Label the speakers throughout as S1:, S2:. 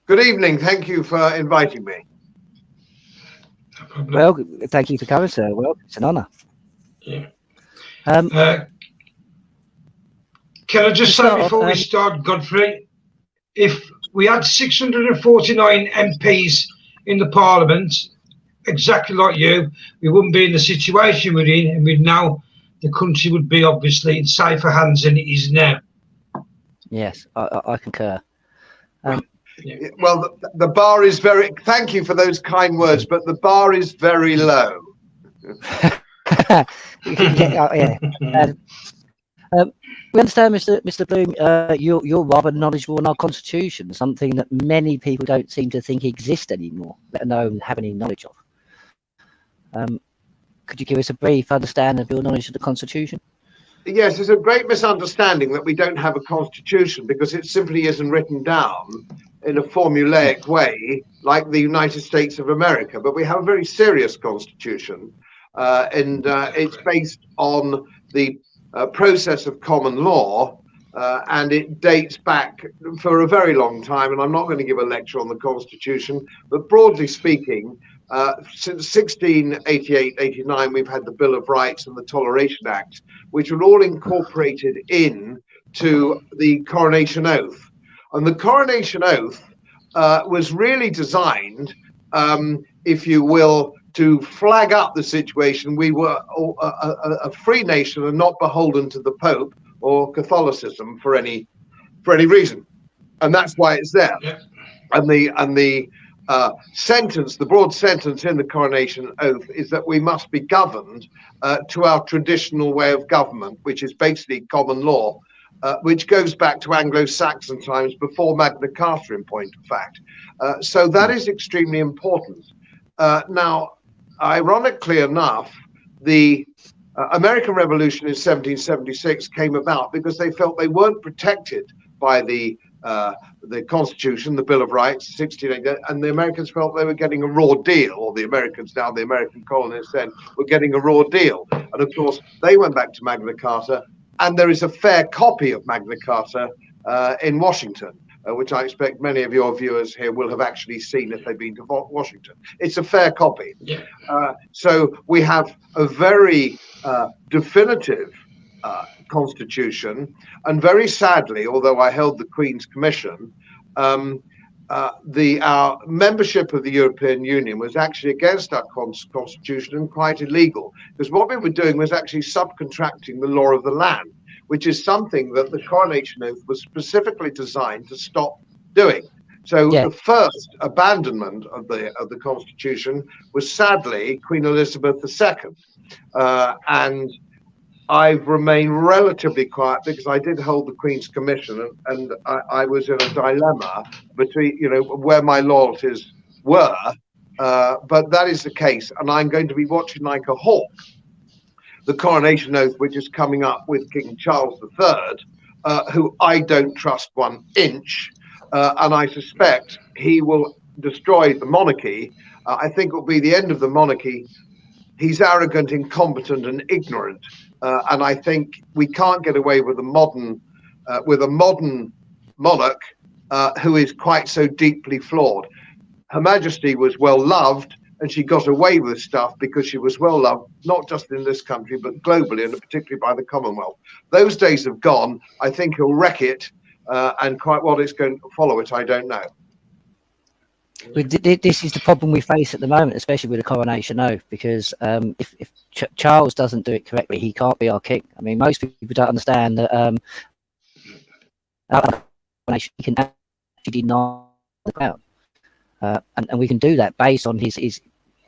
S1: Good evening. Thank you for inviting me.
S2: No problem.
S3: Well, thank you for coming, sir. Well, it's an honour.
S2: Yeah.
S3: Um,
S2: Can I just
S3: to
S2: say
S3: start
S2: before
S3: off,
S2: we start, Godfrey, if we had 649 MPs in the Parliament, exactly like you, we wouldn't be in the situation we're in, and we'd now the country would be obviously in safer hands than it is now.
S3: yes, I concur.
S2: Yeah.
S1: Well, the bar is very, thank you for those kind words, but the bar is very low.
S3: Yeah. We understand, Mr. Bloom, you're rather knowledgeable in our constitution, something that many people don't seem to think exists anymore, let alone have any knowledge of. Could you give us a brief understanding of your knowledge of the constitution?
S1: Yes, there's a great misunderstanding that we don't have a constitution because it simply isn't written down in a formulaic way like the United States of America. But we have a very serious constitution, and it's based on the process of common law, and it dates back for a very long time. And I'm not going to give a lecture on the Constitution, but broadly speaking, since 1688-89, we've had the Bill of Rights and the Toleration Act, which were all incorporated into the Coronation Oath. And the Coronation Oath was really designed, if you will, to flag up the situation. We were a free nation and not beholden to the Pope or Catholicism for any reason, and that's why it's there.
S2: Yeah.
S1: And the sentence, the broad sentence in the Coronation Oath, is that we must be governed to our traditional way of government, which is basically common law, which goes back to Anglo-Saxon times before Magna Carta, in point of fact. So that is extremely important. Now, ironically enough, the American Revolution in 1776 came about because they felt they weren't protected by the Constitution, the Bill of Rights, 1688, and the Americans felt they were getting a raw deal, or the Americans now, the American colonists then, were getting a raw deal. And of course, they went back to Magna Carta, and there is a fair copy of Magna Carta in Washington, which I expect many of your viewers here will have actually seen if they've been to Washington. It's a fair copy.
S2: Yeah.
S1: So we have a very definitive constitution, and very sadly, although I held the Queen's Commission, our membership of the European Union was actually against our constitution and quite illegal, because what we were doing was actually subcontracting the law of the land, which is something that the Coronation Oath was specifically designed to stop doing. So the first abandonment of the Constitution was sadly Queen Elizabeth II, and I've remained relatively quiet because I did hold the Queen's Commission, and I was in a dilemma between, where my loyalties were, but that is the case, and I'm going to be watching like a hawk the Coronation Oath, which is coming up with King Charles III, who I don't trust 1 inch, and I suspect he will destroy the monarchy. I think it will be the end of the monarchy. He's arrogant, incompetent, and ignorant, and I think we can't get away with a modern monarch who is quite so deeply flawed. Her Majesty was well loved, and she got away with stuff because she was well loved, not just in this country, but globally, and particularly by the Commonwealth. Those days have gone. I think he'll wreck it, and quite what is going to follow it, I don't know.
S3: This is the problem we face at the moment, especially with the Coronation Oath, because if Charles doesn't do it correctly, he can't be our king. I mean, most people don't understand that our coronation can actually deny the crown, and we can do that based on his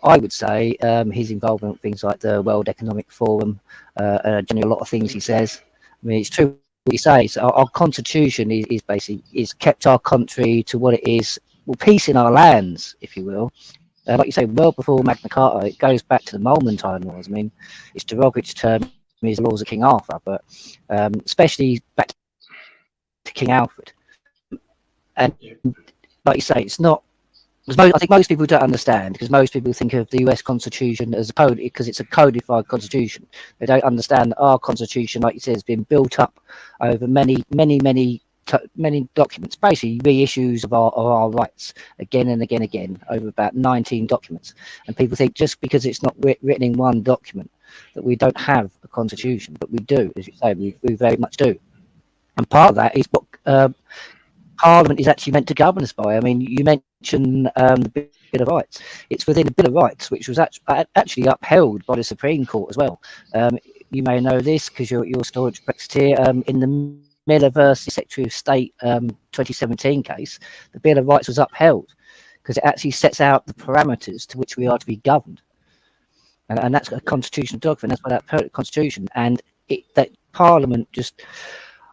S3: I would say his involvement with things like the World Economic Forum, generally a lot of things he says. I mean, it's true what he says. Our constitution is basically kept our country to what it is. Well, peace in our lands, if you will. Like you say, well before Magna Carta, it goes back to the Mulmantine laws. I mean, it's derogatory to term his laws of King Arthur, but especially back to King Alfred. And like you say, it's not. I think most people don't understand, because most people think of the US Constitution as a code, because it's a codified constitution. They don't understand that our constitution, like you said, has been built up over many many documents, basically reissues of our rights again and again over about 19 documents. And people think just because it's not written in one document that we don't have a constitution, but we do, as you say, we very much do. And part of that is what Parliament is actually meant to govern us by. I mean, you mentioned the Bill of Rights. It's within the Bill of Rights, which was actually upheld by the Supreme Court as well. You may know this because you're staunch Brexiteer. In the Miller versus Secretary of State 2017 case, the Bill of Rights was upheld because it actually sets out the parameters to which we are to be governed. And that's a constitutional document. That's what that permanent constitution. And that Parliament just,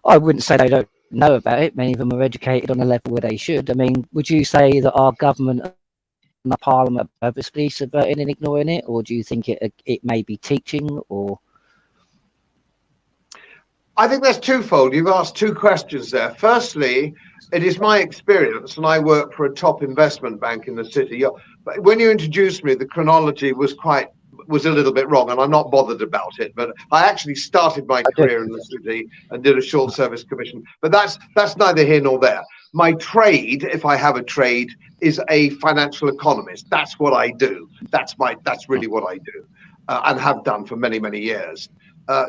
S3: I wouldn't say they don't know about it. Many of them are educated on a level where they should. I mean, would you say that our government and the Parliament are purposely subverting and ignoring it, or do you think it may be teaching? Or
S1: I think that's twofold. You've asked two questions there. Firstly, it is my experience, and I work for a top investment bank in the city. But when you introduced me, the chronology was a little bit wrong, and I'm not bothered about it. But I actually started my career in the city and did a short service commission. But that's neither here nor there. My trade, if I have a trade, is a financial economist. That's what I do. That's really what I do, and have done for many, many years.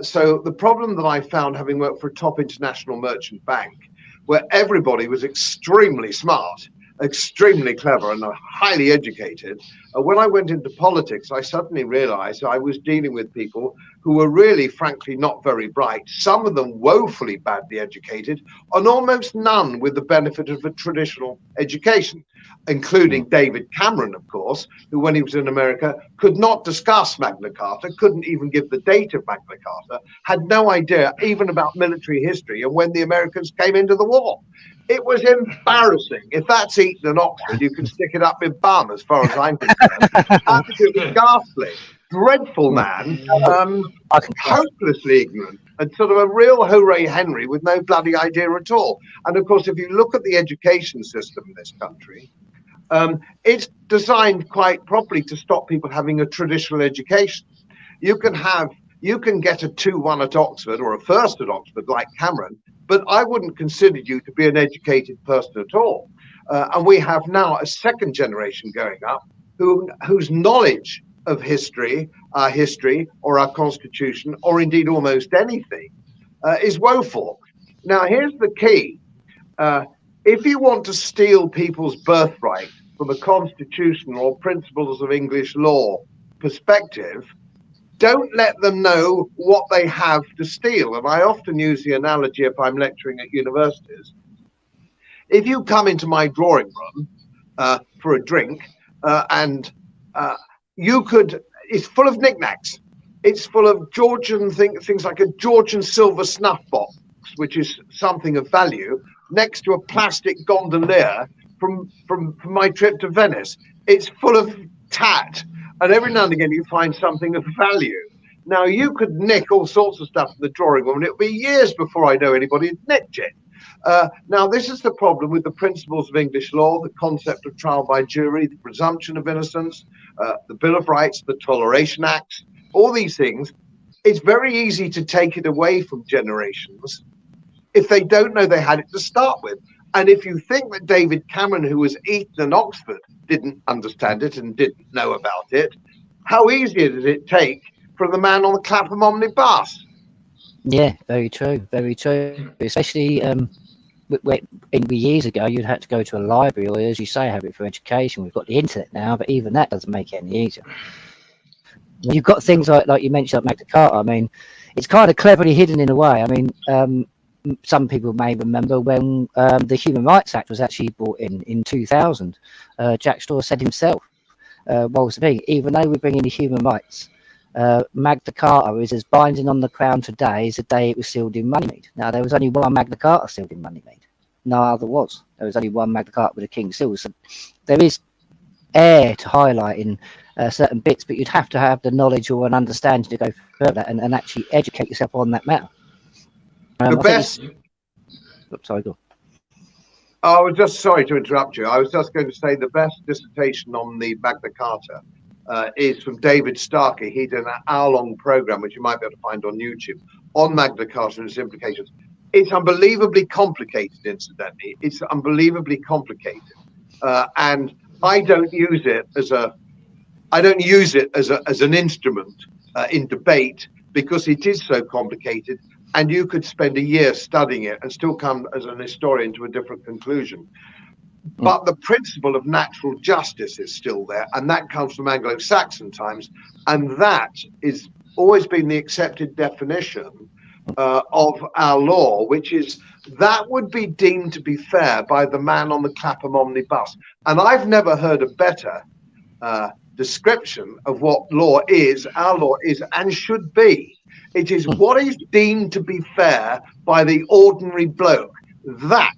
S1: So the problem that I found, having worked for a top international merchant bank, where everybody was extremely smart, extremely clever, and highly educated, when I went into politics, I suddenly realized I was dealing with people who were really, frankly, not very bright, some of them woefully badly educated, and almost none with the benefit of a traditional education, including David Cameron, of course, who, when he was in America, could not discuss Magna Carta, couldn't even give the date of Magna Carta, had no idea even about military history and when the Americans came into the war. It was embarrassing. If that's Eton and Oxford, you can stick it up in bum, as far as I'm concerned. Absolutely ghastly. Dreadful man, hopelessly ignorant, and sort of a real hooray Henry with no bloody idea at all. And of course, if you look at the education system in this country, it's designed quite properly to stop people having a traditional education. You can get a 2-1 at Oxford or a first at Oxford like Cameron, but I wouldn't consider you to be an educated person at all. And we have now a second generation going up whose knowledge of history or our constitution, or indeed almost anything, is woeful. Now, here's the key. If you want to steal people's birthright from a constitutional or principles of English law perspective, don't let them know what they have to steal. And I often use the analogy if I'm lecturing at universities. If you come into my drawing room for a drink and it's full of knickknacks. It's full of Georgian things like a Georgian silver snuff box, which is something of value, next to a plastic gondolier from my trip to Venice. It's full of tat. And every now and again, you find something of value. Now, you could nick all sorts of stuff in the drawing room, and it'll be years before I know anybody had nicked it. Now, this is the problem with the principles of English law, the concept of trial by jury, the presumption of innocence, the Bill of Rights, the Toleration Acts, all these things. It's very easy to take it away from generations if they don't know they had it to start with. And if you think that David Cameron, who was Eton and Oxford, didn't understand it and didn't know about it, how easy did it take for the man on the Clapham omnibus?
S3: Yeah, very true, very true. Especially years ago, you'd have to go to a library, or as you say, have it for education. We've got the internet now, but even that doesn't make it any easier. You've got things like you mentioned, like Magna Carta. I mean, it's kind of cleverly hidden in a way. I mean, some people may remember when the Human Rights Act was actually brought in 2000. Jack Straw said himself, even though we bring in the human rights, Magna Carta is as binding on the Crown today as the day it was sealed in Runnymede. Now, there was only one Magna Carta sealed in Runnymede. No other was. There was only one Magna Carta with a King's seal. So there is air to highlighting certain bits, but you'd have to have the knowledge or an understanding to go further and actually educate yourself on that matter. Sorry, go.
S1: I was just sorry to interrupt you. I was just going to say the best dissertation on the Magna Carta is from David Starkey. He did an hour-long program, which you might be able to find on YouTube, on Magna Carta and its implications. it's unbelievably complicated, incidentally. It's unbelievably complicated. And I don't use it as an instrument in debate, because it is so complicated, and you could spend a year studying it and still come as an historian to a different conclusion. But the principle of natural justice is still there, and that comes from Anglo-Saxon times, and that is always been the accepted definition of our law, which is that would be deemed to be fair by the man on the Clapham omnibus. And I've never heard a better description of what law is, our law is, and should be. It is what is deemed to be fair by the ordinary bloke. That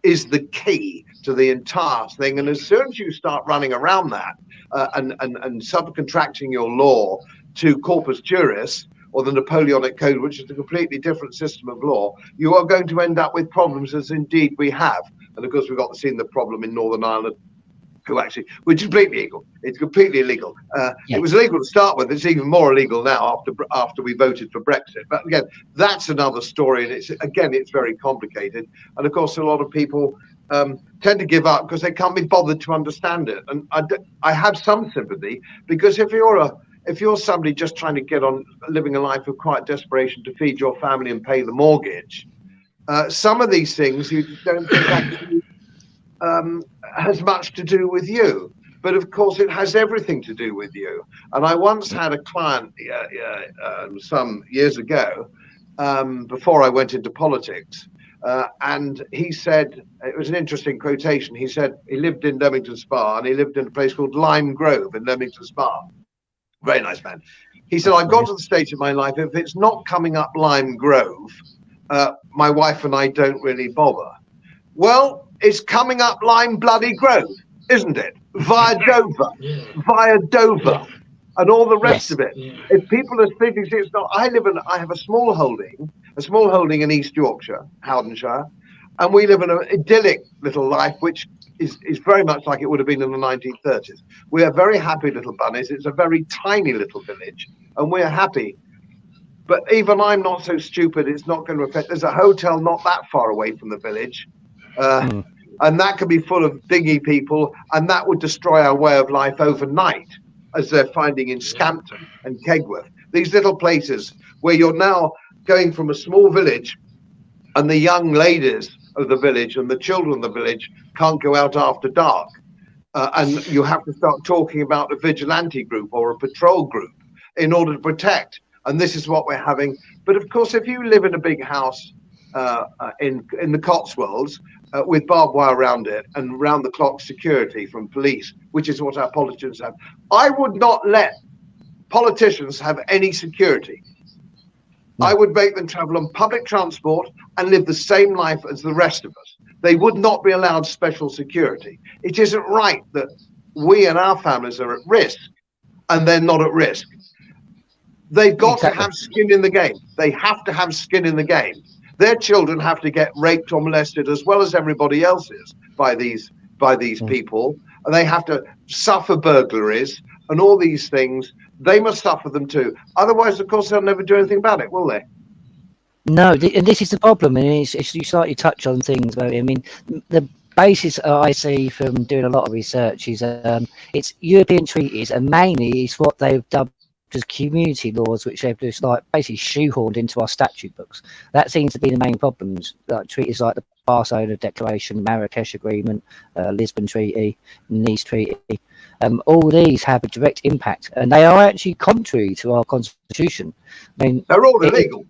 S1: is the key to the entire thing. And as soon as you start running around that and subcontracting your law to corpus juris, or the Napoleonic Code, which is a completely different system of law, you are going to end up with problems, as indeed we have. And of course, we've got to see the problem in Northern Ireland, which is completely illegal. It's completely illegal. It was illegal to start with. It's even more illegal now after we voted for Brexit. But again, that's another story. And it's very complicated. And of course, a lot of people tend to give up because they can't be bothered to understand it. And I have some sympathy, because if you're somebody just trying to get on living a life of quiet desperation to feed your family and pay the mortgage, some of these things you don't think actually has much to do with you. But of course, it has everything to do with you. And I once had a client some years ago, before I went into politics, and he said, it was an interesting quotation. He said he lived in Leamington Spa, and he lived in a place called Lime Grove in Leamington Spa. Very nice man. He said, I've got to the stage of my life, if it's not coming up Lime Grove, my wife and I don't really bother. Well, it's coming up Lime Bloody Grove, isn't it? Via Dover, and all the rest of it. If people are thinking it's not, I have a small holding in East Yorkshire, Howdenshire, and we live in an idyllic little life, which is very much like it would have been in the 1930s. We are very happy little bunnies. It's a very tiny little village, and we're happy. But even I'm not so stupid, it's not going to affect. There's a hotel not that far away from the village, and that could be full of dingy people, and that would destroy our way of life overnight, as they're finding in Scampton and Kegworth. These little places where you're now going from a small village, and the young ladies of the village and the children of the village can't go out after dark. And you have to start talking about a vigilante group or a patrol group in order to protect. And this is what we're having. But of course, if you live in a big house in the Cotswolds with barbed wire around it and round the clock security from police, which is what our politicians have, I would not let politicians have any security. No. I would make them travel on public transport and live the same life as the rest of us. They would not be allowed special security. It isn't right that we and our families are at risk and they're not at risk. They've got to have skin in the game. They have to have skin in the game. Their children have to get raped or molested as well as everybody else's by these people. And they have to suffer burglaries and all these things. They must suffer them too. Otherwise, of course, they'll never do anything about it, will they?
S3: No, and this is the problem. And it's you slightly touch on things, Barry. I mean, the basis I see from doing a lot of research is it's European treaties, and mainly it's what they've dubbed as community laws, which they've just like basically shoehorned into our statute books. That seems to be the main problems. Like treaties like the Barcelona Declaration, Marrakesh Agreement, Lisbon Treaty, Nice Treaty. All these have a direct impact, and they are actually contrary to our constitution. I mean,
S1: they're all illegal.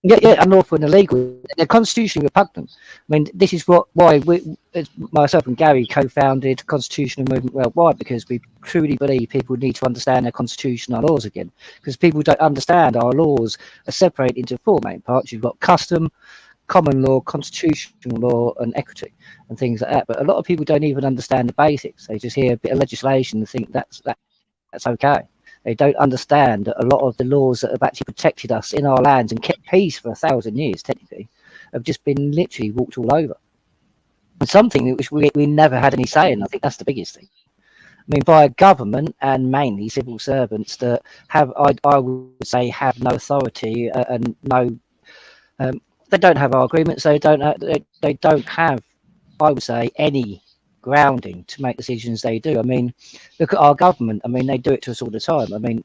S3: Yeah, unlawful and illegal. They're constitutionally repugnant. I mean, this is why myself and Gary co-founded Constitutional Movement Worldwide, because we truly believe people need to understand their constitutional laws again. Because people don't understand our laws are separated into four main parts. You've got custom, common law, constitutional law, and equity, and things like that. But a lot of people don't even understand the basics. They just hear a bit of legislation and think that's okay. They don't understand that a lot of the laws that have actually protected us in our lands and kept peace for 1,000 years, technically, have just been literally walked all over. And something which we never had any say in. I think that's the biggest thing. I mean, by a government and mainly civil servants that have, I would say, have no authority and no they don't have our agreements. They don't have, I would say, any grounding to make decisions they do. I mean, look at our government. I mean, they do it to us all the time. I mean,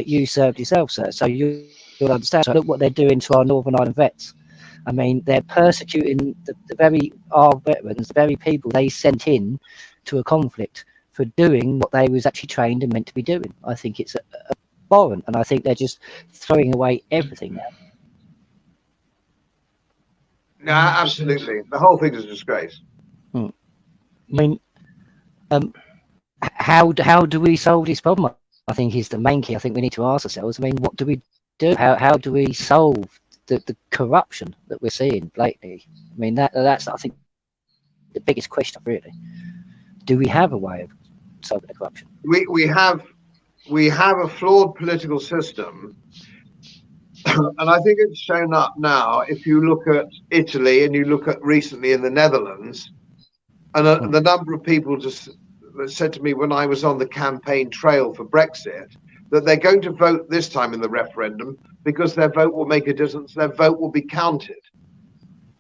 S3: you served yourself, sir, so you'll understand. So look what they're doing to our Northern Ireland vets. I mean, they're persecuting our veterans, the very people they sent in to a conflict for doing what they was actually trained and meant to be doing. I think it's abhorrent, and I think they're just throwing away everything now.
S1: No, absolutely. The whole thing is a disgrace.
S3: I mean, how do we solve this problem? I think is the main key. I think we need to ask ourselves. I mean, what do we do? How do we solve the corruption that we're seeing blatantly? I mean, that's I think the biggest question, really. Do we have a way of solving the corruption?
S1: We have a flawed political system. And I think it's shown up now. If you look at Italy and you look at recently in the Netherlands, and the number of people just said to me when I was on the campaign trail for Brexit that they're going to vote this time in the referendum because their vote will make a difference. Their vote will be counted.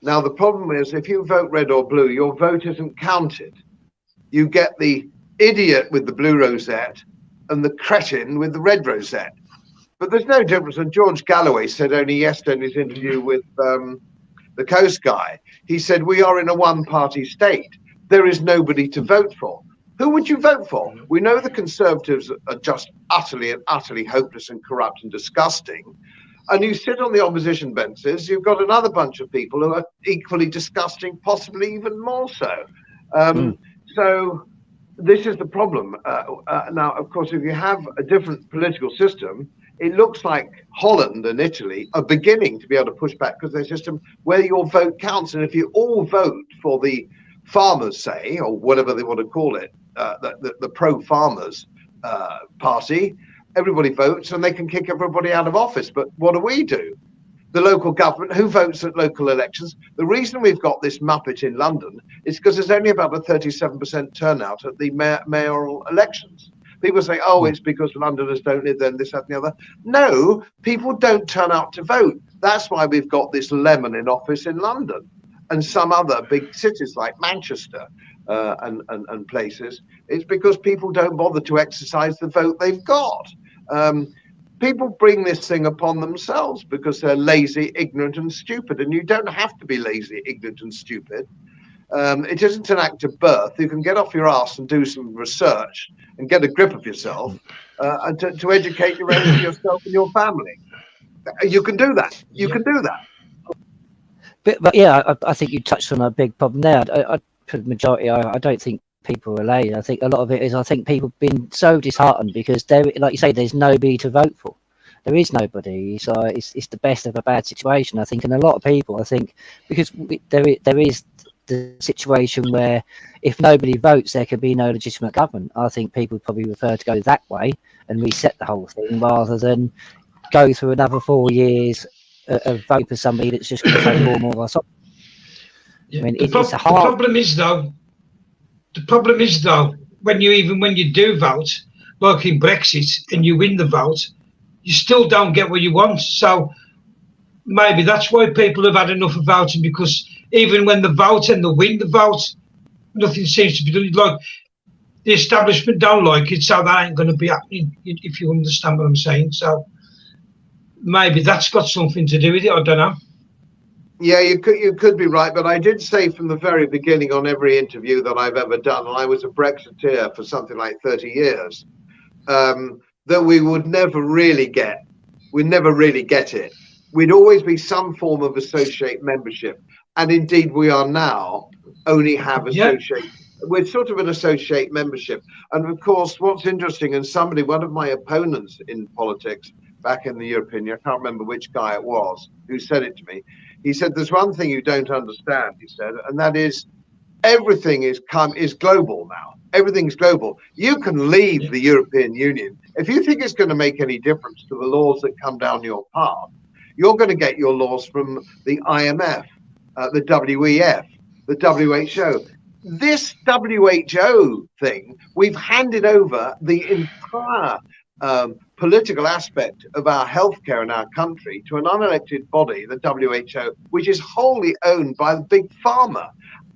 S1: Now, the problem is if you vote red or blue, your vote isn't counted. You get the idiot with the blue rosette and the cretin with the red rosette. But there's no difference. And George Galloway said only yesterday in his interview with the Coast guy, he said, we are in a one-party state. There is nobody to vote for. Who would you vote for? We know the Conservatives are just utterly hopeless and corrupt and disgusting. And you sit on the opposition benches, you've got another bunch of people who are equally disgusting, possibly even more so. So this is the problem. Now, of course, if you have a different political system, it looks like Holland and Italy are beginning to be able to push back because their system where your vote counts. And if you all vote for the farmers, say, or whatever they want to call it, the pro-farmers party, everybody votes and they can kick everybody out of office. But what do? The local government, who votes at local elections? The reason we've got this muppet in London is because there's only about a 37% turnout at the mayoral elections. People say, oh, it's because Londoners don't live there, and this, that, and the other. No, people don't turn out to vote. That's why we've got this lemon in office in London and some other big cities like Manchester and places. It's because people don't bother to exercise the vote they've got. People bring this thing upon themselves because they're lazy, ignorant, and stupid. And you don't have to be lazy, ignorant, and stupid. It isn't an act of birth. You can get off your ass and do some research and get a grip of yourself and to educate yourself and your family. You can do that. You can do that.
S3: But yeah, I think you touched on a big problem there. For the majority, I don't think people are lazy. I think a lot of it is I think people have been so disheartened because like you say, there's nobody to vote for. There is nobody, so it's the best of a bad situation, I think. And a lot of people, I think, because there is the situation where if nobody votes, there can be no legitimate government. I think people probably prefer to go that way and reset the whole thing rather than go through another 4 years of voting for somebody that's just going to take more and more of our stuff.
S2: Yeah.
S3: I mean,
S2: the problem is though, when you do vote, like in Brexit, and you win the vote, you still don't get what you want. So maybe that's why people have had enough of voting, because even when they vote and they win the vote, nothing seems to be done. Like the establishment don't like it, so that ain't going to be happening, if you understand what I'm saying. So maybe that's got something to do with it. I don't know.
S1: Yeah, you could be right, but I did say from the very beginning on every interview that I've ever done, and I was a Brexiteer for something like 30 years, that we would never really get it. We'd always be some form of associate membership, and indeed we are now only have associate. We're sort of an associate membership, and of course, what's interesting, and one of my opponents in politics back in the European Union, I can't remember which guy it was who said it to me. He said, there's one thing you don't understand, he said, and that is everything is global now. Everything's global. You can leave the European Union. If you think it's going to make any difference to the laws that come down your path, you're going to get your laws from the IMF, the WEF, the WHO. This WHO thing, we've handed over the entire political aspect of our healthcare in our country to an unelected body, the WHO, which is wholly owned by the big pharma.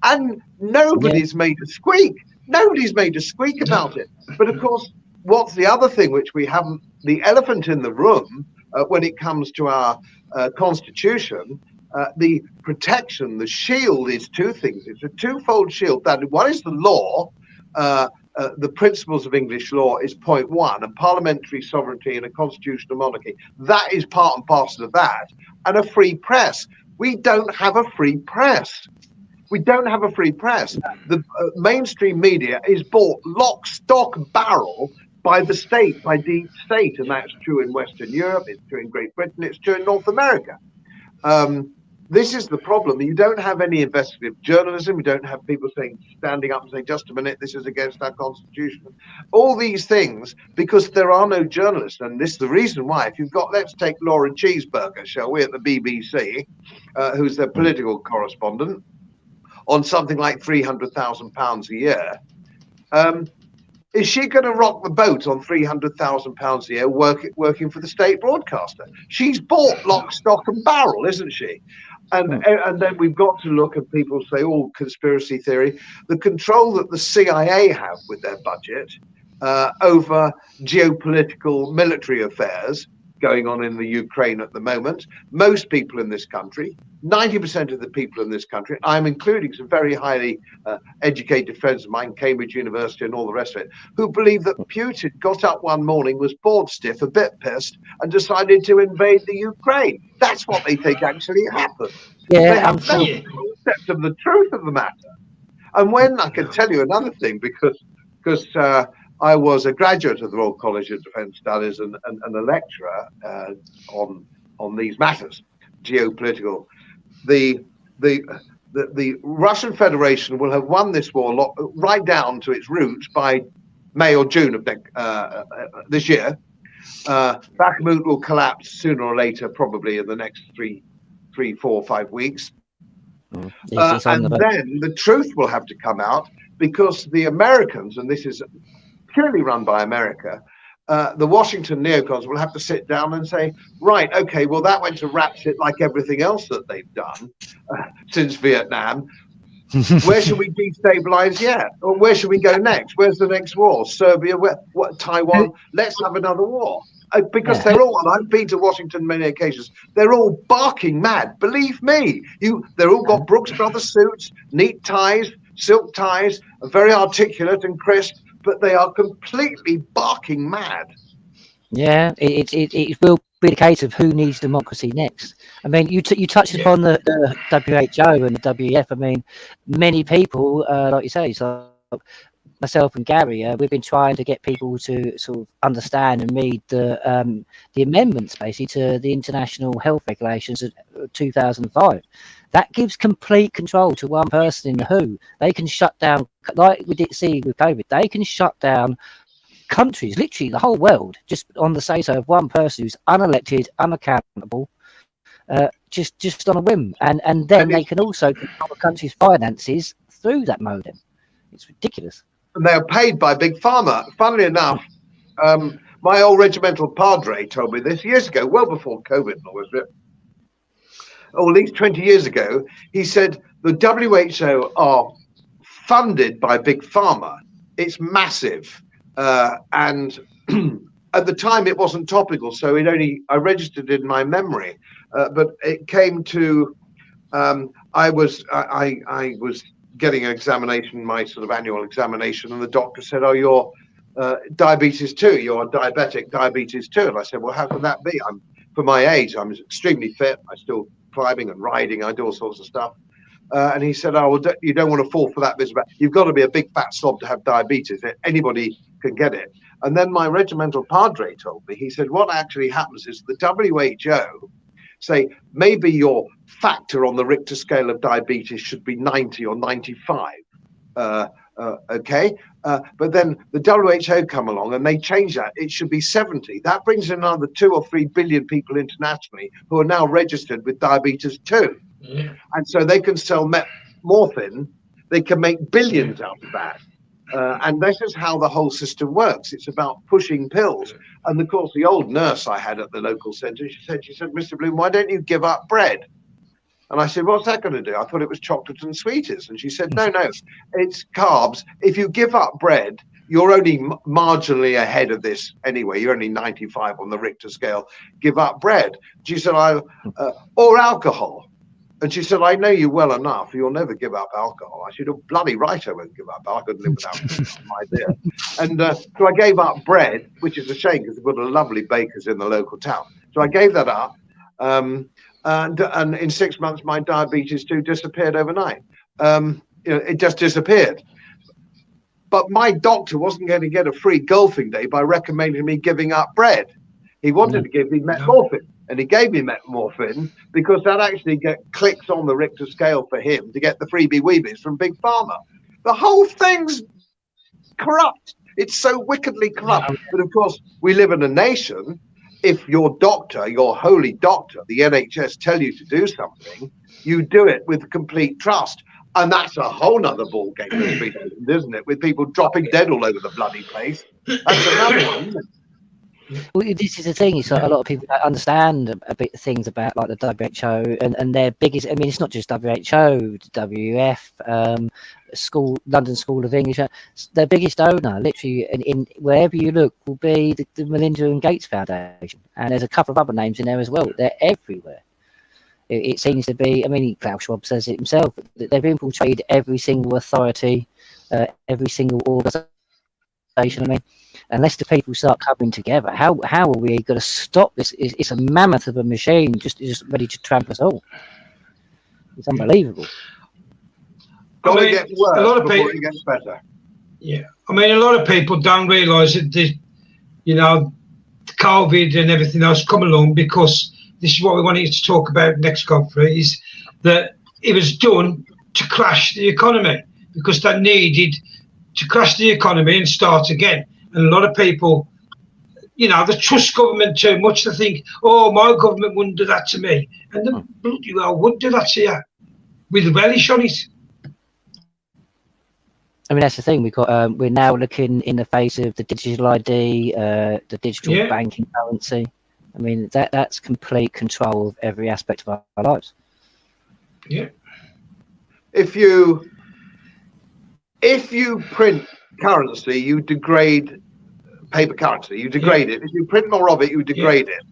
S1: And nobody's made a squeak. Nobody's made a squeak about it. But of course, what's the other thing which we haven't, the elephant in the room when it comes to our constitution, the protection, the shield is two things. It's a twofold shield. One is the law. The principles of English law is point one, and parliamentary sovereignty in a constitutional monarchy. That is part and parcel of that. And a free press. We don't have a free press. We don't have a free press. The mainstream media is bought lock, stock, barrel by the state, by deep state. And that's true in Western Europe, it's true in Great Britain, it's true in North America. This is the problem. You don't have any investigative journalism. You don't have people standing up and saying, just a minute, this is against our constitution. All these things, because there are no journalists. And this is the reason why. If you've got, let's take Laura Cheeseburger, shall we, at the BBC, who's their political correspondent, on something like £300,000 a year. Is she going to rock the boat on £300,000 a year working for the state broadcaster? She's bought lock, stock and barrel, isn't she? And then we've got to look at people say, oh, conspiracy theory, the control that the CIA have with their budget over geopolitical military affairs going on in the Ukraine at the moment. Most people in this country, 90% of the people in this country, I'm including some very highly educated friends of mine, Cambridge University and all the rest of it, who believe that Putin got up one morning, was bored stiff, a bit pissed, and decided to invade the Ukraine. That's what they think actually happened.
S3: Yeah,
S1: they have no concept of the truth of the matter. And when I can tell you another thing, because I was a graduate of the Royal College of Defence Studies and a lecturer on these matters, geopolitical. The Russian Federation will have won this war right down to its roots by May or June of this year. Bakhmut will collapse sooner or later, probably in the next 3, 4, 5 weeks. And then the truth will have to come out, because the Americans, and this is purely run by America, the Washington neocons will have to sit down and say, right, okay, well, that went to ratchet like everything else that they've done since Vietnam. Where should we destabilize yet? Or where should we go next? Where's the next war? Serbia, Taiwan? Let's have another war. Because they're all, and I've been to Washington many occasions, they're all barking mad. Believe me, they're all got Brooks Brothers suits, neat ties, silk ties, very articulate and crisp, but they are completely barking mad.
S3: Yeah, it will be the case of who needs democracy next. I mean, you touched upon the WHO and the WEF. I mean, many people, like you say, so myself and Gary, we've been trying to get people to sort of understand and read the amendments, basically, to the International Health Regulations of 2005. That gives complete control to one person in the WHO. They can shut down, like we did see with COVID, they can shut down countries, literally the whole world, just on the say-so of one person who's unelected, unaccountable, just on a whim. And then they can also control the country's finances through that modem. It's ridiculous.
S1: And they're paid by Big Pharma. Funnily enough, my old regimental padre told me this years ago, well before COVID, at least 20 years ago. He said the WHO are funded by Big Pharma. It's massive. And at the time it wasn't topical, so I registered it in my memory. But it came to, I was getting an examination, my sort of annual examination, and the doctor said, oh, you're diabetes 2, you're diabetic diabetes 2. And I said, well, how can that be? For my age, I'm extremely fit. I still climbing and riding. I do all sorts of stuff. And he said, oh, well, you don't want to fall for that business. You've got to be a big fat slob to have diabetes. Anybody can get it. And then my regimental padre told me, he said, what actually happens is the WHO say, maybe your factor on the Richter scale of diabetes should be 90 or 95. Okay. But then the WHO come along and they change that. It should be 70. That brings in another 2 or 3 billion people internationally who are now registered with diabetes 2. Yeah. And so they can sell morphine. They can make billions out of that. And this is how the whole system works. It's about pushing pills. And of course, the old nurse I had at the local centre, she said, Mr. Bloom, why don't you give up bread? And I said, what's that going to do? I thought it was chocolate and sweeties. And she said, no, it's carbs. If you give up bread, you're only marginally ahead of this anyway. You're only 95 on the Richter scale. Give up bread. She said, or alcohol. And she said, I know you well enough. You'll never give up alcohol. I said, oh, bloody right, I won't give up. I couldn't live without alcohol, my dear. And so I gave up bread, which is a shame because we've got a lovely bakers in the local town. So I gave that up. And in 6 months, my diabetes too disappeared overnight. It just disappeared. But my doctor wasn't going to get a free golfing day by recommending me giving up bread. He wanted to give me metformin. And he gave me metformin because that actually clicks on the Richter scale for him to get the freebie weebies from Big Pharma. The whole thing's corrupt. It's so wickedly corrupt. But of course, we live in a nation. If your doctor, your holy doctor, the NHS tell you to do something, you do it with complete trust. And that's a whole nother ball game, isn't it? With people dropping dead all over the bloody place. That's another one, isn't it?
S3: Well, this is the thing. It's like a lot of people don't understand a bit things about like the WHO and their biggest. I mean, it's not just WHO, WF, London School of English. Their biggest donor, literally, in wherever you look, will be the Melinda and Gates Foundation, and there's a couple of other names in there as well. They're everywhere. It seems to be. I mean, Klaus Schwab says it himself. That they've infiltrated every single authority, every single organisation. I mean. Unless the people start coming together, how are we going to stop this? It's a mammoth of a machine, just ready to trample us all. It's unbelievable.
S1: A lot of people, it gets better.
S2: Yeah, I mean, a lot of people don't realise that COVID and everything else come along because this is what we wanted to talk about next, Godfrey, is that it was done to crash the economy because they needed to crash the economy and start again. And a lot of people, they trust government too much. They think, oh, my government wouldn't do that to me. And the bloody well would do that to you with relish on it.
S3: I mean, that's the thing. We're now looking in the face of the digital ID, the digital banking currency. I mean, that's complete control of every aspect of our lives.
S2: Yeah.
S1: If you print currency, you degrade paper currency. You degrade it. If you print more of it, you degrade it.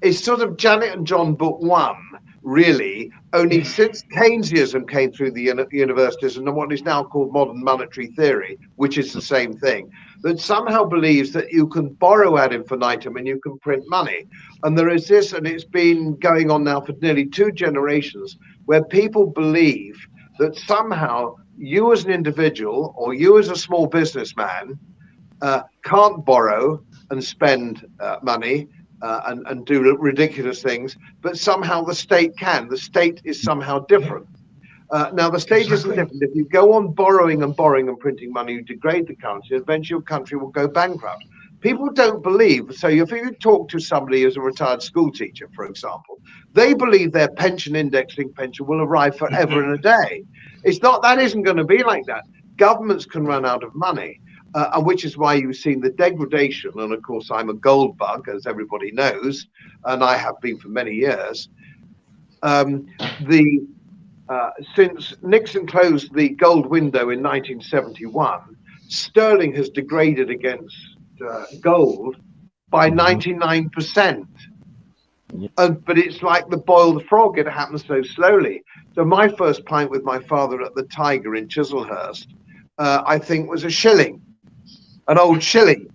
S1: It's sort of Janet and John book one, really. Only since Keynesianism came through the universities and what is now called modern monetary theory, which is the same thing, that somehow believes that you can borrow ad infinitum and you can print money. And there is this, and it's been going on now for nearly 2 generations, where people believe that somehow you as an individual or you as a small businessman can't borrow and spend money and do ridiculous things, but somehow the state can. The state is somehow different. Now, the state isn't different. If you go on borrowing and printing money, you degrade the currency, eventually your country will go bankrupt. People don't believe. So if you talk to somebody as a retired school teacher, for example, they believe their pension indexing pension will arrive forever and a day. It's not, that isn't going to be like that. Governments can run out of money, and which is why you've seen the degradation. And of course, I'm a gold bug, as everybody knows, and I have been for many years. Since Nixon closed the gold window in 1971, sterling has degraded against gold by 99%. But it's like the boiled frog, it happens so slowly. So my first pint with my father at the Tiger in Chislehurst, I think was a shilling, an old shilling.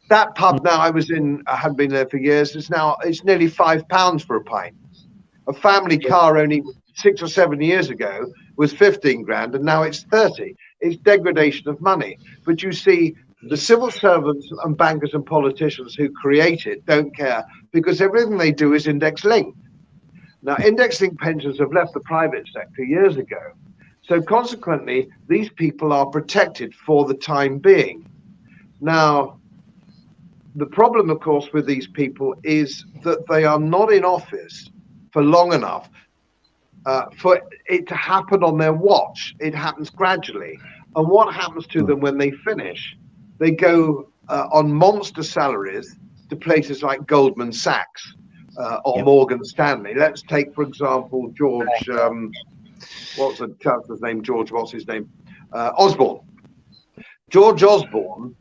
S1: That pub now I hadn't been there for years, it's nearly £5 for a pint. A family car only 6 or 7 years ago was 15 grand, and now it's 30. It's degradation of money. But you see, the civil servants and bankers and politicians who create it don't care, because everything they do is index linked. Now, index linked pensions have left the private sector years ago. So consequently, these people are protected for the time being. Now, the problem, of course, with these people is that they are not in office for long enough for it to happen on their watch. It happens gradually. And what happens to them when they finish? They go on monster salaries to places like Goldman Sachs or Morgan Stanley. Let's take, for example, George, what's the chancellor's name? George, what's his name? Osborne. George Osborne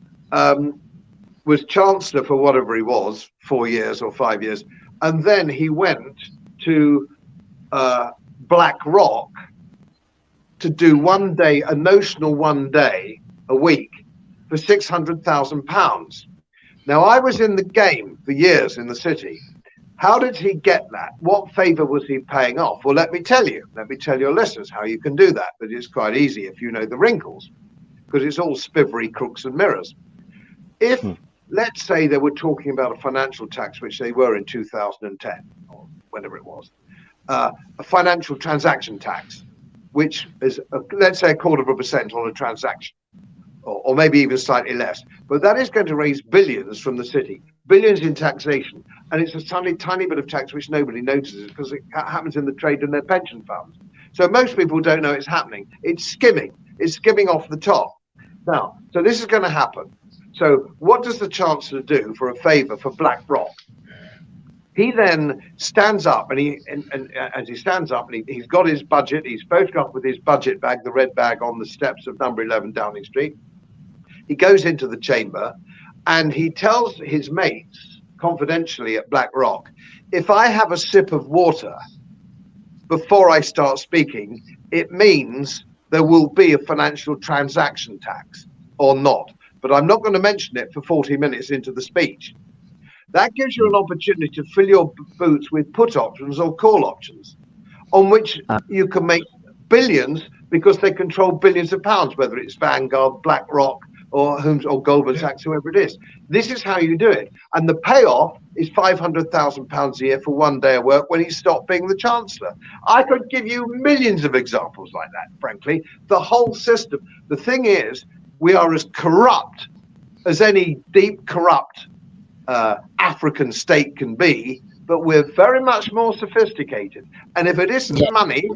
S1: was chancellor for whatever he was, 4 years or 5 years. And then he went to BlackRock to do a notional 1 day a week for £600,000. Now, I was in the game for years in the city. How did he get that? What favour was he paying off? Well, let me tell your listeners how you can do that. But it's quite easy if you know the wrinkles, because it's all spivery, crooks and mirrors. If, let's say, they were talking about a financial tax, which they were in 2010, or whenever it was, a financial transaction tax, which is, let's say, 0.25% on a transaction, or maybe even slightly less. But that is going to raise billions from the city, billions in taxation. And it's a tiny bit of tax which nobody notices because it happens in the trade and their pension funds. So most people don't know it's happening. It's skimming off the top. Now, so this is going to happen. So what does the Chancellor do for a favour for BlackRock? He then stands up, and as he stands up, and he's got his budget. He's photographed with his budget bag, the red bag, on the steps of number 11 Downing Street. He goes into the chamber, and he tells his mates confidentially at BlackRock, if I have a sip of water before I start speaking, it means there will be a financial transaction tax or not. But I'm not going to mention it for 40 minutes into the speech. That gives you an opportunity to fill your boots with put options or call options on which you can make billions because they control billions of pounds, whether it's Vanguard, BlackRock, or Goldman Sachs, whoever it is. This is how you do it. And the payoff is £500,000 a year for 1 day of work when he stopped being the Chancellor. I could give you millions of examples like that, frankly. The whole system. The thing is, we are as corrupt as any deep, corrupt African state can be, but we're very much more sophisticated. And if it isn't money,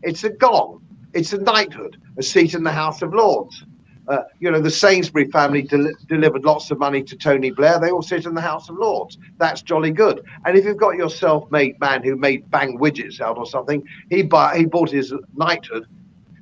S1: it's a gong. It's a knighthood, a seat in the House of Lords. The Sainsbury family delivered lots of money to Tony Blair. They all sit in the House of Lords. That's jolly good. And if you've got your self-made man who made bang widgets out or something, he bought his knighthood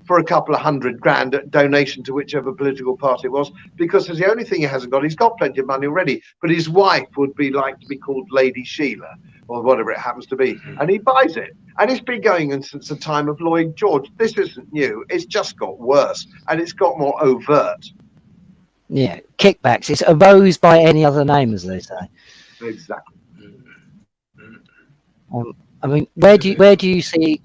S1: for a couple of £100,000 donation to whichever political party it was, because it's the only thing he hasn't got. He's got plenty of money already, but his wife would like to be called Lady Sheila or whatever it happens to be, and he buys it. And it's been going on since the time of Lloyd George. This isn't new. It's just got worse, and it's got more overt.
S3: Yeah, kickbacks. It's a rose by any other name, as they say.
S1: Exactly.
S3: I mean, where do you see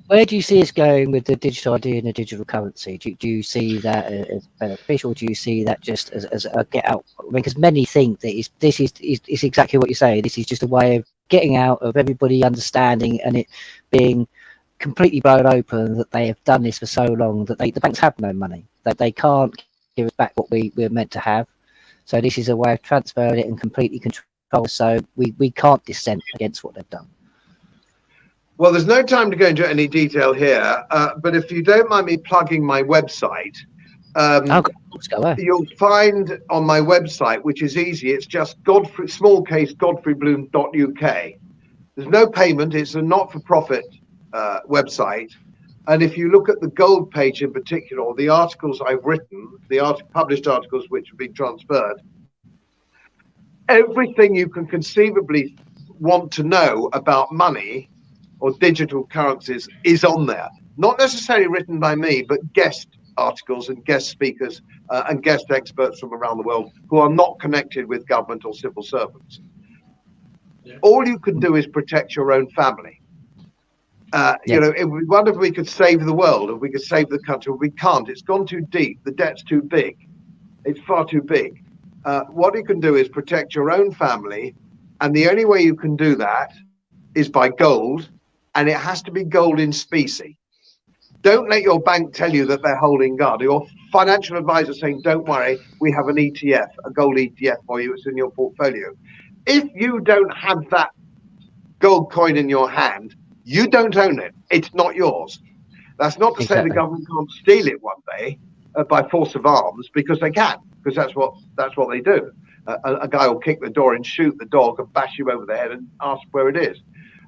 S3: us going with the digital ID and the digital currency? Do you see that as beneficial? Do you see that just as a get out? I mean, because many think that this is exactly what you say. This is just a way of getting out, of everybody understanding and it being completely blown open that they have done this for so long that the banks have no money, that they can't give us back what we're meant to have. So this is a way of transferring it and completely control. So we can't dissent against what they've done.
S1: Well, there's no time to go into any detail here, but if you don't mind me plugging my website, you'll find on my website, which is easy, it's just godfreybloom.uk. There's no payment. It's a not-for-profit website. And if you look at the gold page in particular, or the articles I've written, published articles which have been transferred, everything you can conceivably want to know about money or digital currencies is on there. Not necessarily written by me, but guest articles and guest speakers and guest experts from around the world who are not connected with government or civil servants. Yeah. All you can do is protect your own family. It would be wonderful if we could save the world, if we could save the country. We can't. It's gone too deep. The debt's too big. It's far too big. What you can do is protect your own family. And the only way you can do that is by gold. And it has to be gold in specie. Don't let your bank tell you that they're holding guard. Your financial advisor saying, don't worry, we have an ETF, a gold ETF for you. It's in your portfolio. If you don't have that gold coin in your hand, you don't own it. It's not yours. That's not to say the
S3: Exactly.
S1: government can't steal it one day by force of arms, because they can, because that's what they do. A guy will kick the door and shoot the dog and bash you over the head and ask where it is.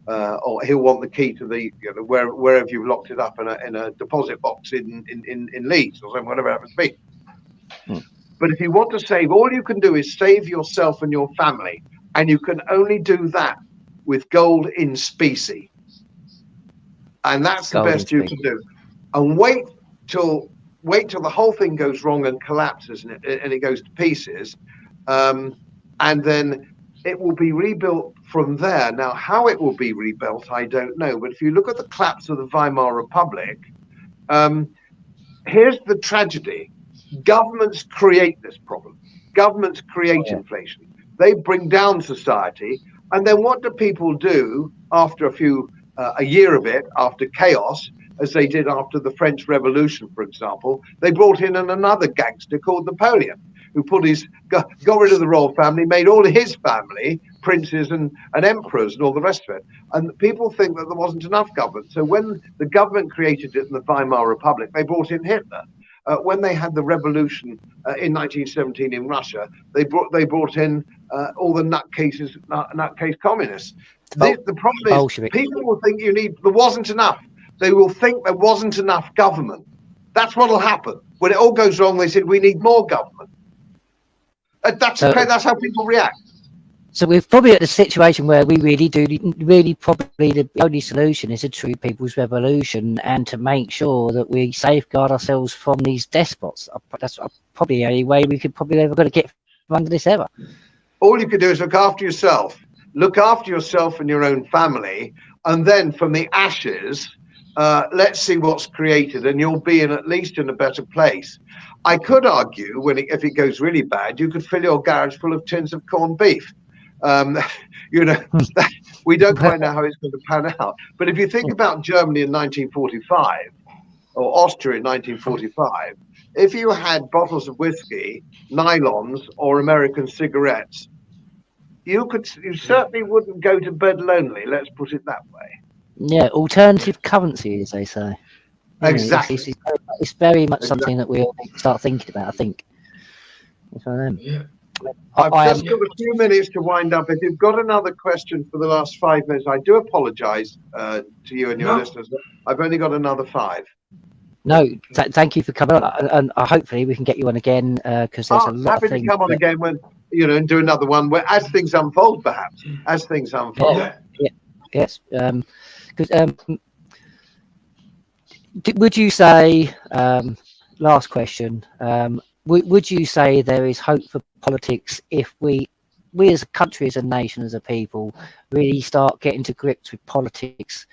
S1: Or he'll want the key to the wherever you've locked it up in a deposit box in Leeds or something, whatever it happens to be. But if you want to save, all you can do is save yourself and your family, and you can only do that with gold in specie, and that's the best you can do. And wait till the whole thing goes wrong and collapses and it goes to pieces, and then it will be rebuilt from there. Now, how it will be rebuilt, I don't know. But if you look at the collapse of the Weimar Republic, here's the tragedy. Governments create this problem. Governments create inflation. They bring down society. And then what do people do after a year of it, after chaos, as they did after the French Revolution, for example? They brought in another gangster called Napoleon, who got rid of the royal family, made all his family princes and emperors and all the rest of it. And people think that there wasn't enough government. So when the government created it in the Weimar Republic, they brought in Hitler. When they had the revolution in 1917 in Russia, they brought in all the nutcase communists. The problem is, people will think there wasn't enough. They will think there wasn't enough government. That's what'll happen. When it all goes wrong, they said, we need more government. That's how people react.
S3: So we're probably at a situation where we probably the only solution is a true people's revolution, and to make sure that we safeguard ourselves from these despots. That's probably the only way we could probably ever going to get under this ever.
S1: All you could do is look after yourself and your own family, and then from the ashes, let's see what's created, and you'll be at least in a better place. I could argue, if it goes really bad, you could fill your garage full of tins of corned beef. We don't quite know how it's going to pan out. But if you think about Germany in 1945 or Austria in 1945, if you had bottles of whiskey, nylons, or American cigarettes, you certainly wouldn't go to bed lonely. Let's put it that way.
S3: Yeah, alternative currency, as they say.
S1: Exactly.
S3: It's very much something that we all need to start thinking about, I think.
S2: Yeah.
S1: I've just got a few minutes to wind up. If you've got another question for the last 5 minutes, I do apologise to you and your listeners. I've only got another 5.
S3: No, thank you for coming on, and hopefully we can get you on again, because there's a lot of things.
S1: Happy to come on again when and do another one as things unfold, perhaps. As things unfold.
S3: Yes. Would you say? Last question. Would you say there is hope for politics if we as a country, as a nation, as a people, really start getting to grips with politics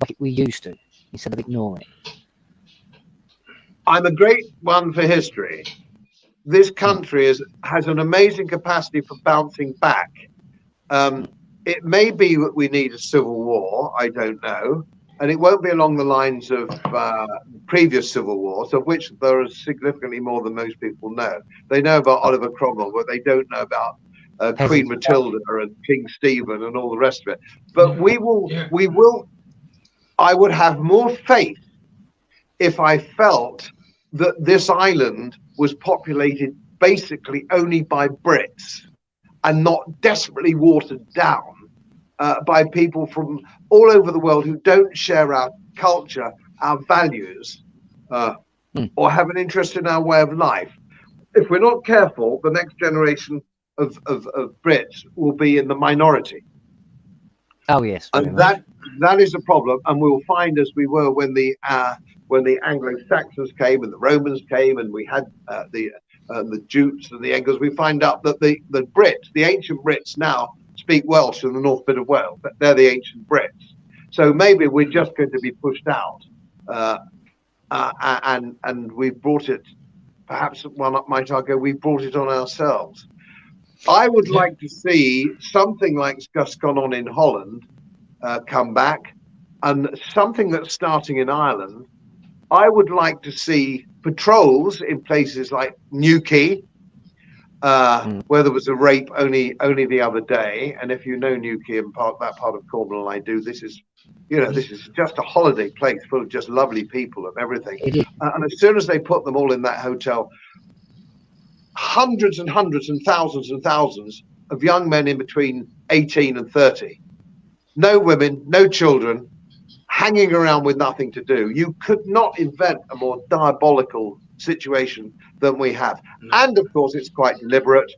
S3: like we used to, instead of ignoring it?
S1: I'm a great one for history. This country has an amazing capacity for bouncing back. It may be that we need a civil war, I don't know. And it won't be along the lines of previous civil wars, of which there are significantly more than most people know. They know about Oliver Cromwell, but they don't know about Queen Matilda and King Stephen and all the rest of it. But I would have more faith if I felt that this island was populated basically only by Brits and not desperately watered down by people from all over the world who don't share our culture, our values, or have an interest in our way of life. If we're not careful, the next generation of Brits will be in the minority.
S3: Oh yes,
S1: and that is a problem. And we will find, as we were when the Anglo-Saxons came and the Romans came, and we had the Jutes and the Angles, we find out that the Brits, the ancient Brits now speak Welsh in the north bit of Wales. They're the ancient Brits. So maybe we're just going to be pushed out, and we've brought it. Perhaps one might argue we brought it on ourselves. I would like to see something like what's gone on in Holland come back, and something that's starting in Ireland. I would like to see patrols in places like Newquay, where there was a rape only the other day. And if you know Newquay and that part of Cornwall, I do. This is You know, this is just a holiday place full of just lovely people and everything.
S3: It is.
S1: And as soon as they put them all in that hotel, hundreds and hundreds and thousands of young men in between 18 and 30, no women, no children, hanging around with nothing to do. You could not invent a more diabolical situation than we have. And of course, it's quite deliberate.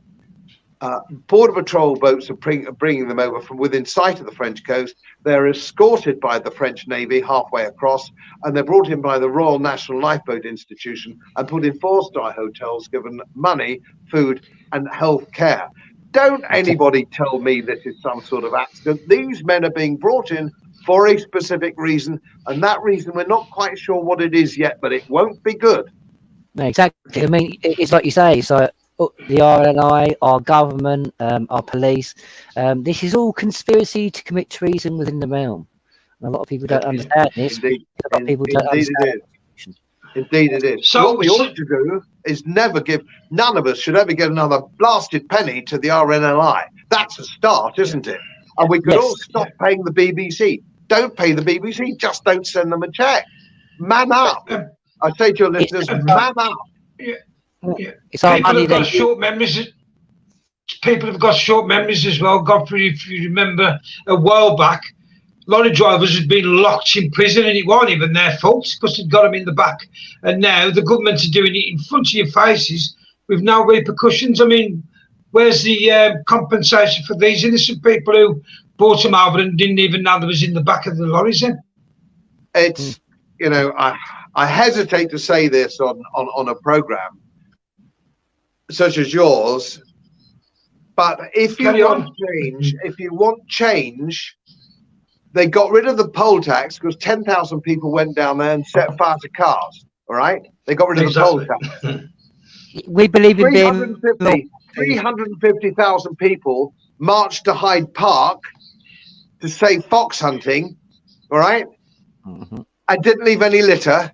S1: Border Patrol boats are bringing them over from within sight of the French coast. They're escorted by the French Navy halfway across, and they're brought in by the Royal National Lifeboat Institution and put in 4-star hotels, given money, food, and health care. Don't anybody tell me this is some sort of accident. These men are being brought in for a specific reason, and that reason we're not quite sure what it is yet, but it won't be good.
S3: No, exactly. I mean, it's like you say. So the RNI, our government, our police, this is all conspiracy to commit treason within the realm. And a lot of people don't understand this.
S1: Indeed,
S3: A lot of people don't understand.
S1: Indeed it is. So what we ought to do is never give, none of us should ever get another blasted penny to the RNLI. That's a start, isn't it? And we could all stop paying the BBC. Don't pay the BBC, just don't send them a check. Man up. I say to your listeners, man up.
S3: It's our money.
S2: People have got short memories. People have got short memories as well. Godfrey, if you remember a while back, lorry drivers had been locked in prison and it wasn't even their fault because they'd got them in the back. And now the government are doing it in front of your faces with no repercussions. I mean, where's the compensation for these innocent people who brought them over and didn't even know they was in the back of the lorries then?
S1: It's, you know, I hesitate to say this on a program such as yours, but if you want change, they got rid of the poll tax because 10,000 people went down there and set fire to cars. All right, they got rid of the poll tax.
S3: We believe in being
S1: 350,000 people marched to Hyde Park to save fox hunting. All right, and didn't leave any litter.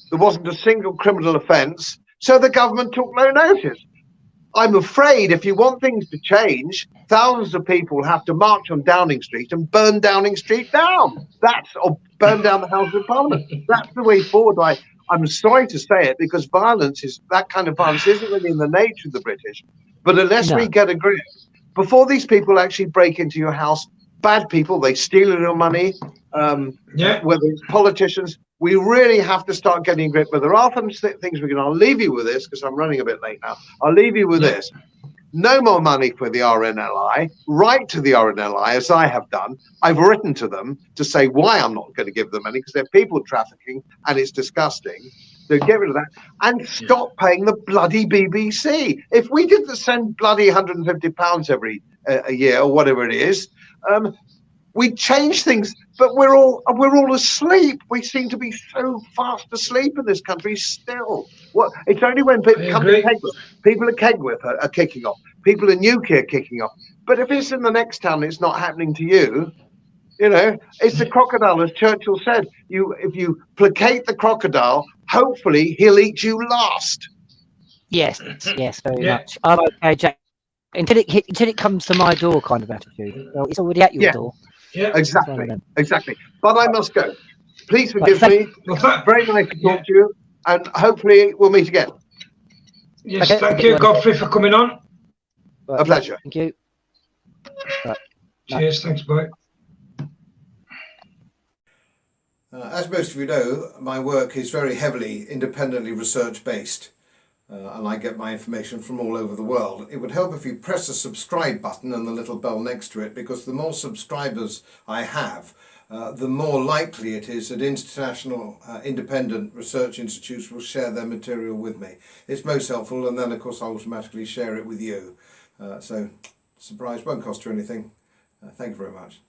S1: There wasn't a single criminal offence, so the government took no notice. I'm afraid if you want things to change, thousands of people have to march on Downing Street and burn Downing Street down. Or burn down the House of Parliament. That's the way forward. I'm sorry to say it, because that kind of violence isn't really in the nature of the British. But unless we get a grip, before these people actually break into your house, bad people, they steal your money, whether it's politicians, we really have to start getting a grip. But there are some things we can. I'll leave you with this because I'm running a bit late now. I'll leave you with this. No more money for the RNLI. Write to the RNLI, as I have done. I've written to them to say why I'm not going to give them money, because they're people trafficking and it's disgusting. So get rid of that and stop paying the bloody BBC. If we didn't send bloody £150 every a year or whatever it is, we'd change things. But we're all asleep. We seem to be so fast asleep in this country still. What? It's only when people come to Kegworth, people at Kegworth are kicking off. People in Newquay are kicking off. But if it's in the next town, it's not happening to you. You know, it's the crocodile, as Churchill said. If you placate the crocodile, hopefully he'll eat you last.
S3: Yes, very much. I'm okay, Jack. Until it comes to my door, kind of attitude. Well, it's already at your door.
S1: Yeah, exactly. But I must go. Please forgive me. Very nice to talk to you, and hopefully we'll meet again.
S2: Yes, thank you, Godfrey, for coming on.
S1: A pleasure.
S3: Thank you.
S2: Cheers, thanks, bye.
S4: As most of you know, my work is very heavily independently research based, and I get my information from all over the world. It would help if you press the subscribe button and the little bell next to it, because the more subscribers I have, the more likely it is that international independent research institutes will share their material with me. It's most helpful, and then of course I'll automatically share it with you. So surprise, won't cost you anything. Thank you very much.